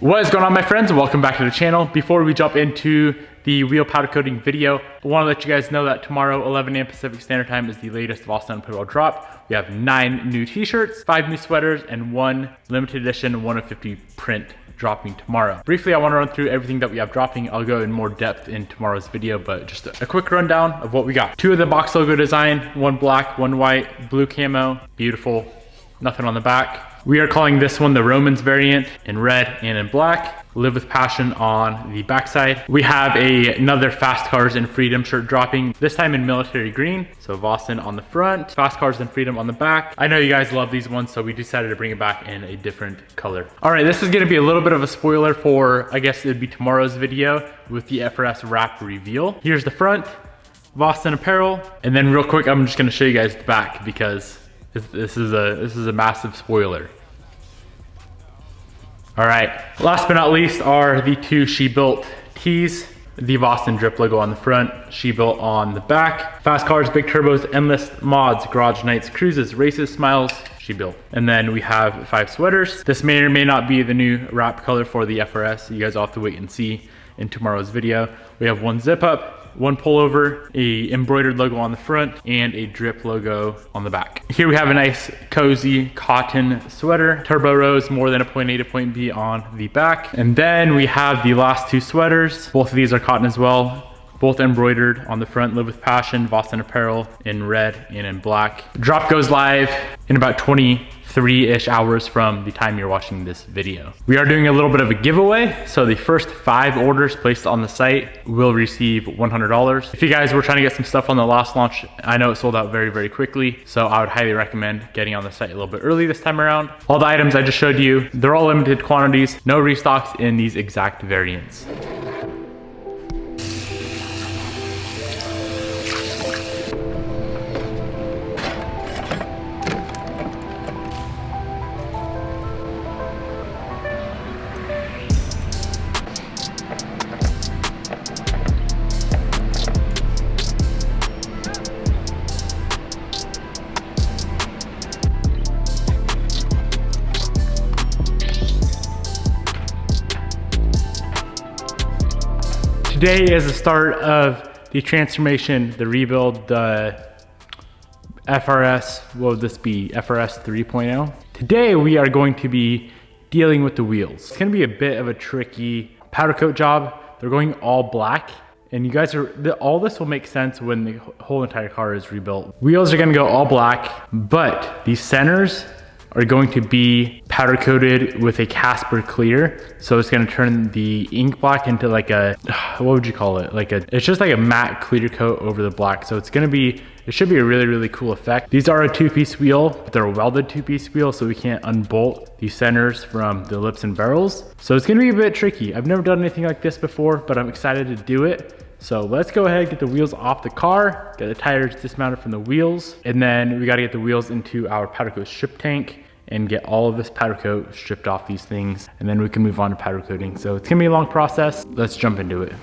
What is going on, my friends? Welcome back to the channel. Before we jump into the wheel powder coating video, I want to let you guys know that tomorrow, 11 a.m. Pacific Standard Time, is the latest Boston Apparel drop. We have 9 new t-shirts, 5 new sweaters, and 1 limited edition 1 of 50 print dropping tomorrow. Briefly, I want to run through everything that we have dropping. I'll go in more depth in tomorrow's video, but just a quick rundown of what we got. 2 of the box logo design, 1 black, 1 white, blue camo, beautiful, nothing on the back. We are calling this one the Romans variant in red and in black. Live with passion on the backside. We have another Fast Cars and Freedom shirt dropping, this time in military green. So Boston on the front, Fast Cars and Freedom on the back. I know you guys love these ones, so we decided to bring it back in a different color. All right, this is gonna be a little bit of a spoiler for, I guess it'd be tomorrow's video with the FRS wrap reveal. Here's the front, Boston Apparel. And then real quick, I'm just gonna show you guys the back because this is a massive spoiler. All right, last but not least are the 2 She Built tees. The Boston drip logo on the front, She Built on the back. Fast Cars, Big Turbos, Endless Mods, Garage Nights, Cruises, Races, Smiles, She Built. And then we have 5 sweaters. This may or may not be the new wrap color for the FRS. You guys will have to wait and see in tomorrow's video. We have 1 zip up, 1 pullover, a embroidered logo on the front, and a drip logo on the back. Here we have a nice cozy cotton sweater, Turbo Rose, more than a point A to point B on the back. And then we have the last 2 sweaters. Both of these are cotton as well, both embroidered on the front, Live with Passion, Boston Apparel in red and in black. Drop goes live in about 23-ish hours from the time you're watching this video. We are doing a little bit of a giveaway. So the first 5 orders placed on the site will receive $100. If you guys were trying to get some stuff on the last launch, I know it sold out very, very quickly. So I would highly recommend getting on the site a little bit early this time around. All the items I just showed you, they're all limited quantities, no restocks in these exact variants. Today is the start of the transformation, the rebuild, the FRS, what would this be, FRS 3.0? Today we are going to be dealing with the wheels. It's gonna be a bit of a tricky powder coat job. They're going all black, and you guys all this will make sense when the whole entire car is rebuilt. Wheels are gonna go all black, but these centers are going to be powder coated with a Casper clear. So it's gonna turn the ink black into like a, what would you call it? It's just like a matte clear coat over the black. So it should be a really, really cool effect. These are a 2-piece wheel, but they're a welded 2-piece wheel, so we can't unbolt the centers from the lips and barrels. So it's gonna be a bit tricky. I've never done anything like this before, but I'm excited to do it. So let's go ahead and get the wheels off the car, get the tires dismounted from the wheels, and then we gotta get the wheels into our powder coat strip tank and get all of this powder coat stripped off these things, and then we can move on to powder coating. So it's gonna be a long process. Let's jump into it.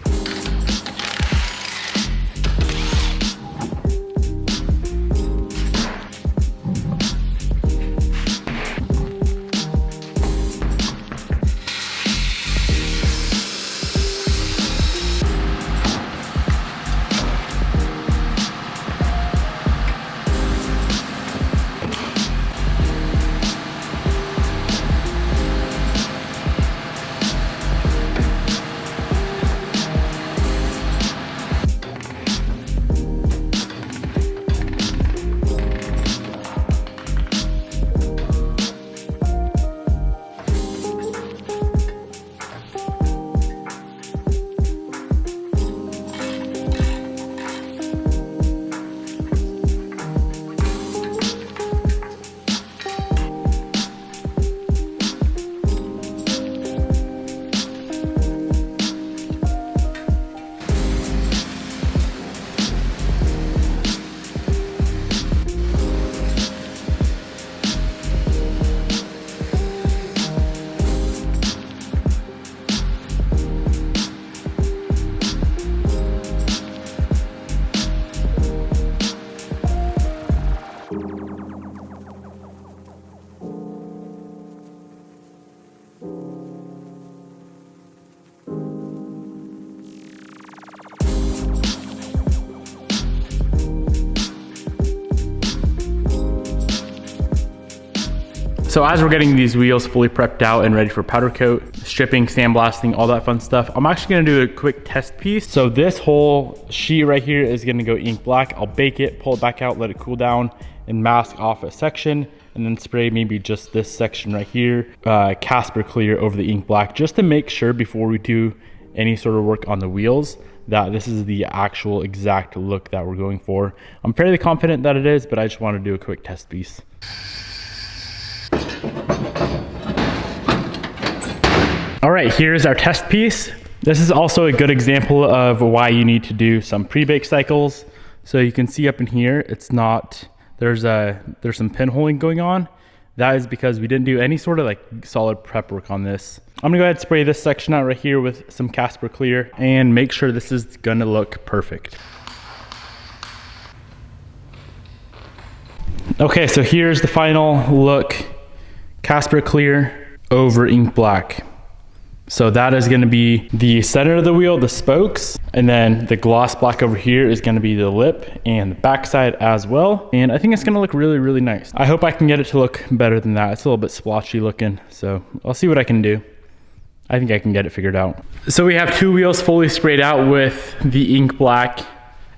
So as we're getting these wheels fully prepped out and ready for powder coat, stripping, sandblasting, all that fun stuff, I'm actually gonna do a quick test piece. So this whole sheet right here is gonna go ink black. I'll bake it, pull it back out, let it cool down, and mask off a section, and then spray maybe just this section right here, Casper clear over the ink black, just to make sure before we do any sort of work on the wheels that this is the actual exact look that we're going for. I'm fairly confident that it is, but I just want to do a quick test piece. All right, here's our test piece. This is also a good example of why you need to do some pre-bake cycles. So you can see up in here, it's not, there's some pinholing going on. That is because we didn't do any sort of like solid prep work on this. I'm gonna go ahead and spray this section out right here with some Casper clear and make sure this is gonna look perfect. Okay, so here's the final look. Casper clear over ink black. So that is gonna be the center of the wheel, the spokes, and then the gloss black over here is gonna be the lip and the backside as well. And I think it's gonna look really, really nice. I hope I can get it to look better than that. It's a little bit splotchy looking, so I'll see what I can do. I think I can get it figured out. So we have two wheels fully sprayed out with the ink black.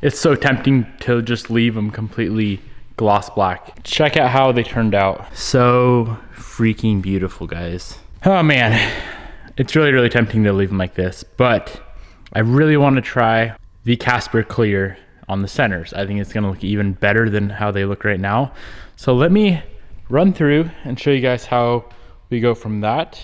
It's so tempting to just leave them completely gloss black. Check out how they turned out. So freaking beautiful, guys. Oh man. It's really, really tempting to leave them like this, but I really want to try the Casper clear on the centers. I think it's going to look even better than how they look right now. So let me run through and show you guys how we go from that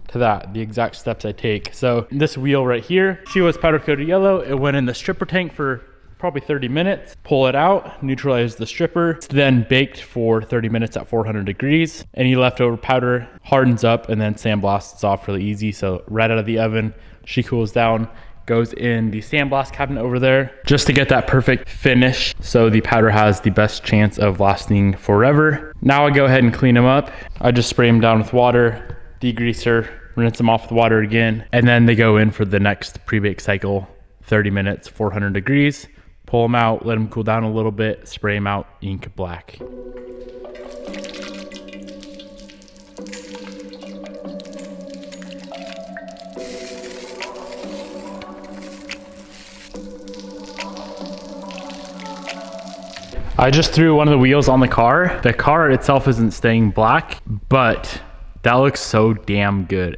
to that, the exact steps I take. So this wheel right here, she was powder coated yellow. It went in the stripper tank for probably 30 minutes, pull it out, neutralize the stripper. It's then baked for 30 minutes at 400 degrees. Any leftover powder hardens up and then sandblasts off really easy. So right out of the oven, she cools down, goes in the sandblast cabinet over there just to get that perfect finish. So the powder has the best chance of lasting forever. Now I go ahead and clean them up. I just spray them down with water, degreaser, rinse them off with water again, and then they go in for the next pre-bake cycle, 30 minutes, 400 degrees. Pull them out, let them cool down a little bit, spray them out, ink black. I just threw one of the wheels on the car. The car itself isn't staying black, but that looks so damn good.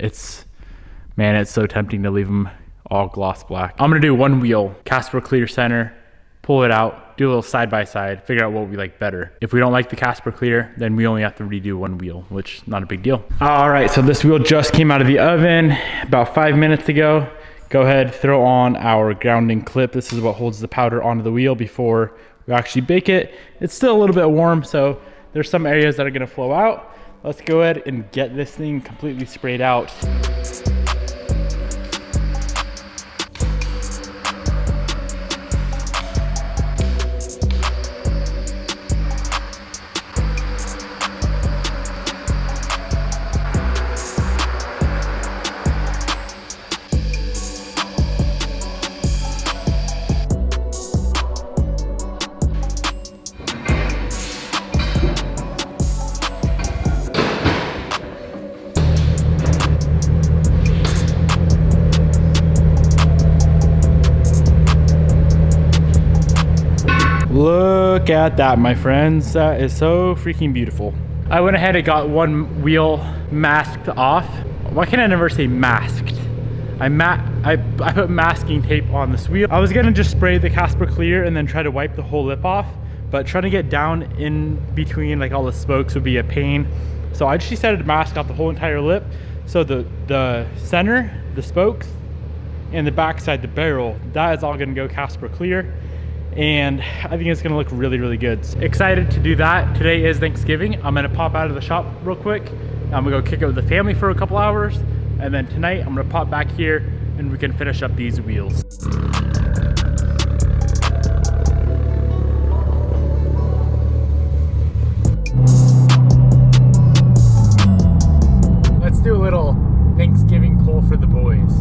Man, it's so tempting to leave them all gloss black. I'm gonna do one wheel, Casper clear center, pull it out, do a little side by side, figure out what we like better. If we don't like the Casper clear, then we only have to redo one wheel, which not a big deal. All right, so this wheel just came out of the oven about 5 minutes ago. Go ahead, throw on our grounding clip. This is what holds the powder onto the wheel before we actually bake it. It's still a little bit warm, so there's some areas that are gonna flow out. Let's go ahead and get this thing completely sprayed out. Look at that, my friends. That is so freaking beautiful. I went ahead and got one wheel masked off. Why can't I never say masked? I put masking tape on this wheel. I was gonna just spray the Casper clear and then try to wipe the whole lip off, but trying to get down in between like all the spokes would be a pain. So I just decided to mask out the whole entire lip. So the center, the spokes, and the backside, the barrel, that is all gonna go Casper clear. And I think it's gonna look really, really good. Excited to do that. Today is Thanksgiving. I'm gonna pop out of the shop real quick. I'm gonna go kick it with the family for a couple hours. And then tonight I'm gonna pop back here and we can finish up these wheels. Let's do a little Thanksgiving pull for the boys.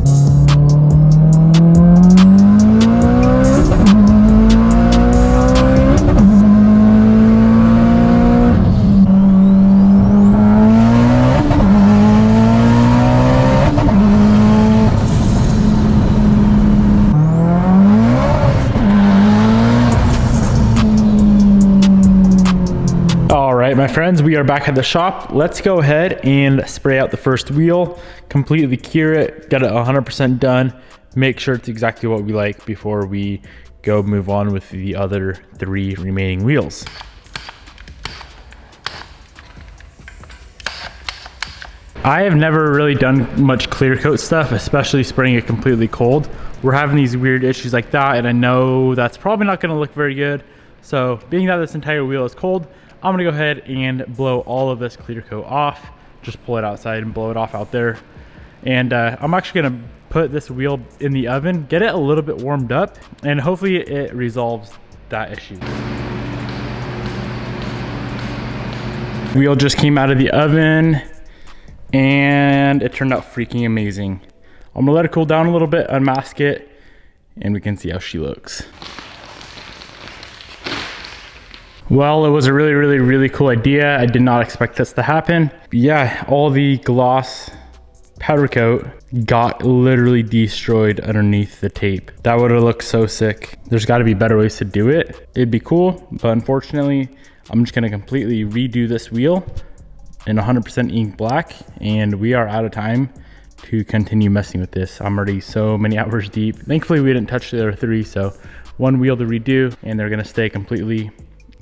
friends, we are back at the shop. Let's go ahead and spray out the first wheel, completely cure it, get it 100% done, make sure it's exactly what we like before we go move on with the other 3 remaining wheels. I have never really done much clear coat stuff, especially spraying it completely cold. We're having these weird issues like that, and I know that's probably not gonna look very good. So being that this entire wheel is cold, I'm gonna go ahead and blow all of this clear coat off. Just pull it outside and blow it off out there. And I'm actually gonna put this wheel in the oven, get it a little bit warmed up, and hopefully it resolves that issue. Wheel just came out of the oven and it turned out freaking amazing. I'm gonna let it cool down a little bit, unmask it, and we can see how she looks. Well, it was a really cool idea. I did not expect this to happen. Yeah, all the gloss powder coat got literally destroyed underneath the tape. That would have looked so sick. There's got to be better ways to do it. It'd be cool, but unfortunately, I'm just gonna completely redo this wheel in 100% ink black, and we are out of time to continue messing with this. I'm already so many hours deep. Thankfully, we didn't touch the other 3, so 1 wheel to redo, and they're gonna stay completely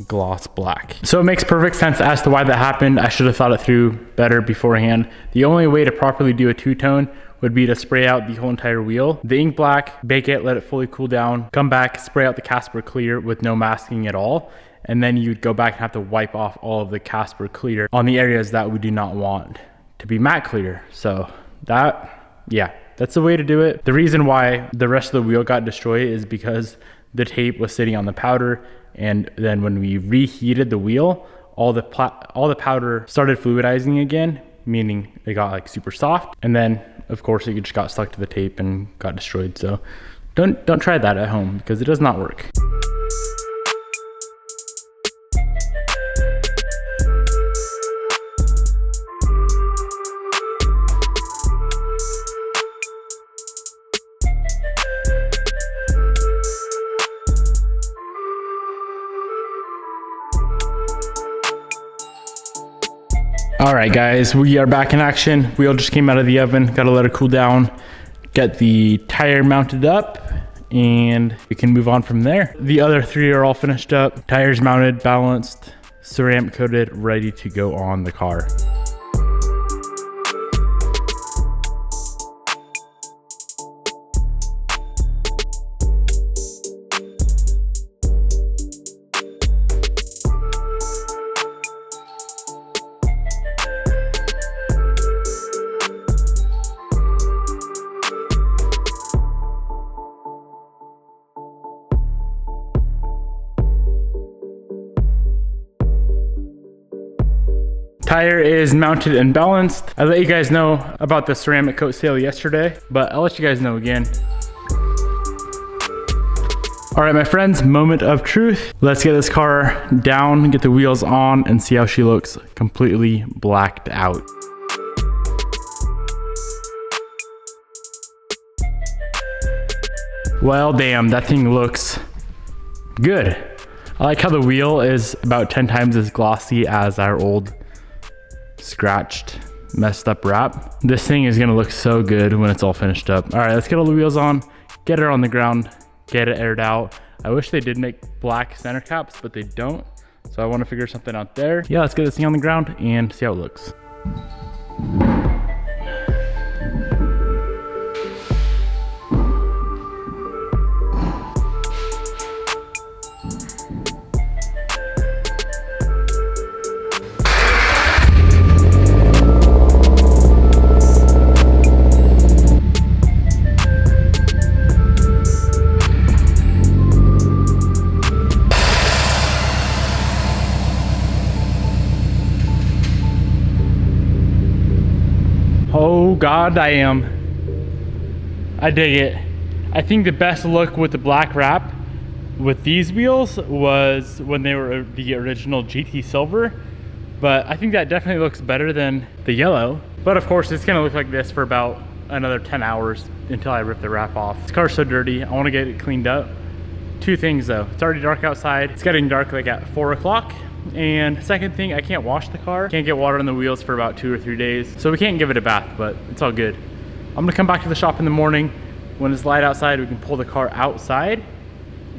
gloss black. So it makes perfect sense as to why that happened. I should have thought it through better beforehand. The only way to properly do a two-tone would be to spray out the whole entire wheel, the ink black, bake it, let it fully cool down, come back, spray out the Casper clear with no masking at all, and then you'd go back and have to wipe off all of the Casper clear on the areas that we do not want to be matte clear. So that's the way to do it. The reason why the rest of the wheel got destroyed is because the tape was sitting on the powder, and then when we reheated the wheel, all the powder started fluidizing again, meaning it got like super soft, and then of course it just got stuck to the tape and got destroyed. So don't try that at home because it does not work. All right, guys, we are back in action. Wheel just came out of the oven. Got to let it cool down, get the tire mounted up, and we can move on from there. The other 3 are all finished up. Tires mounted, balanced, ceramic coated, ready to go on the car. Tire is mounted and balanced. I let you guys know about the ceramic coat sale yesterday, but I'll let you guys know again. All right, my friends, moment of truth. Let's get this car down, get the wheels on, and see how she looks completely blacked out. Well, damn, that thing looks good. I like how the wheel is about 10 times as glossy as our old scratched, messed up wrap. This thing is gonna look so good when it's all finished up. All right, let's get all the wheels on, get her on the ground, get it aired out. I wish they did make black center caps, but they don't. So I wanna figure something out there. Yeah, let's get this thing on the ground and see how it looks. Oh God, I dig it. I think the best look with the black wrap with these wheels was when they were the original GT Silver, but I think that definitely looks better than the yellow. But of course, it's gonna look like this for about another 10 hours until I rip the wrap off. This car's so dirty, I wanna get it cleaned up. 2 things though, it's already dark outside. It's getting dark like at 4 o'clock. And second thing, I can't wash the car. Can't get water on the wheels for about 2 or 3 days. So we can't give it a bath, but it's all good. I'm gonna come back to the shop in the morning. When it's light outside, we can pull the car outside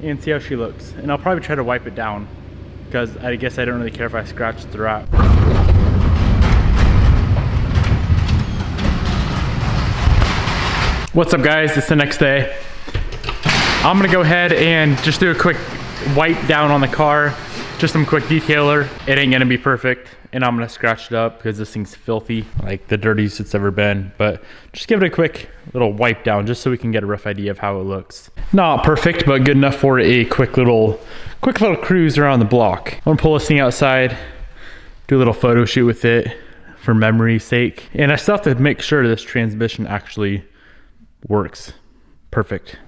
and see how she looks. And I'll probably try to wipe it down because I guess I don't really care if I scratch the wrap. What's up guys, it's the next day. I'm gonna go ahead and just do a quick wipe down on the car. Just some quick detailer. It ain't gonna be perfect and I'm gonna scratch it up because this thing's filthy, like the dirtiest it's ever been. But just give it a quick little wipe down just so we can get a rough idea of how it looks. Not perfect, but good enough for a quick little cruise around the block. I'm gonna pull this thing outside, do a little photo shoot with it for memory's sake. And I still have to make sure this transmission actually works perfect.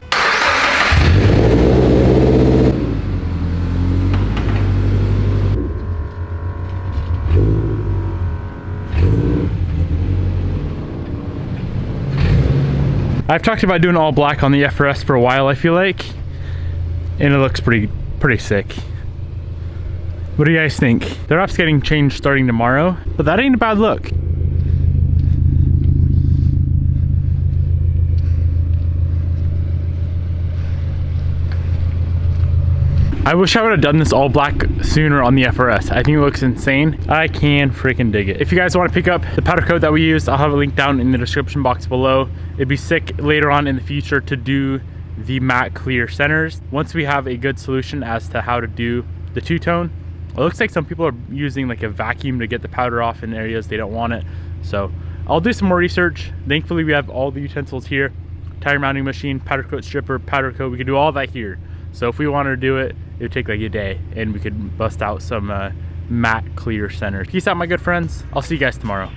I've talked about doing all black on the FRS for a while, I feel like, and it looks pretty sick. What do you guys think? The wrap's getting changed starting tomorrow, but that ain't a bad look. I wish I would have done this all black sooner on the FRS. I think it looks insane. I can freaking dig it. If you guys want to pick up the powder coat that we used, I'll have a link down in the description box below. It'd be sick later on in the future to do the matte clear centers. Once we have a good solution as to how to do the two-tone, it looks like some people are using like a vacuum to get the powder off in areas they don't want it. So I'll do some more research. Thankfully, we have all the utensils here. Tire mounting machine, powder coat stripper, powder coat. We can do all that here. So if we wanted to do it, it would take like a day and we could bust out some matte clear centers. Peace out, my good friends. I'll see you guys tomorrow.